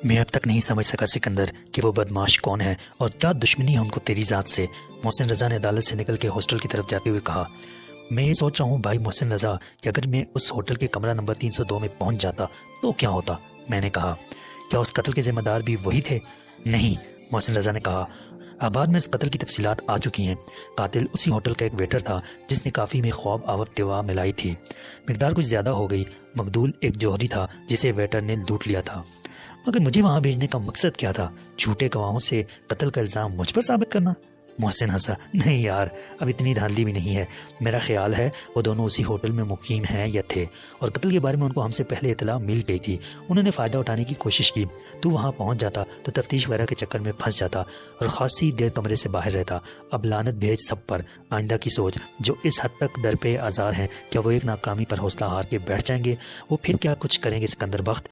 میں اب تک نہیں سمجھ سکا سکندر کہ وہ بدماش کون ہے اور کیا دشمنی ہے ان کو تیری ذات سے۔ محسن رضا نے عدالت سے نکل کے ہاسٹل کی طرف جاتے ہوئے کہا، میں یہ سوچ رہا ہوں بھائی محسن رضا کہ اگر میں اس ہوٹل کے کمرہ نمبر 302 میں پہنچ جاتا تو کیا ہوتا؟ میں نے کہا، کیا اس قتل کے ذمہ دار بھی وہی تھے؟ نہیں، محسن رضا نے کہا، آباد میں اس قتل کی تفصیلات آ چکی ہیں۔ قاتل اسی ہوٹل کا ایک ویٹر تھا جس نے کافی میں خواب آور دوا ملائی تھی۔ مقدار کچھ زیادہ ہو گئی۔ مقتول ایک جوہری تھا جسے ویٹر نے لوٹ لیا تھا۔ مگر مجھے وہاں بھیجنے کا مقصد کیا تھا؟ جھوٹے گواہوں سے قتل کا الزام مجھ پر ثابت کرنا؟ محسن ہنسا، نہیں یار، اب اتنی دھاندلی بھی نہیں ہے۔ میرا خیال ہے وہ دونوں اسی ہوٹل میں مقیم ہیں یا تھے، اور قتل کے بارے میں ان کو ہم سے پہلے اطلاع مل گئی تھی۔ انہوں نے فائدہ اٹھانے کی کوشش کی۔ تو وہاں پہنچ جاتا تو تفتیش وغیرہ کے چکر میں پھنس جاتا اور خاصی دیر کمرے سے باہر رہتا۔ اب لعنت بھیج سب پر۔ آئندہ کی سوچ جو اس حد تک در پہ آزار ہیں، کیا وہ ایک ناکامی پر حوصلہ ہار کے بیٹھ جائیں گے؟ وہ پھر کیا کچھ کریں گے سکندر بخت؟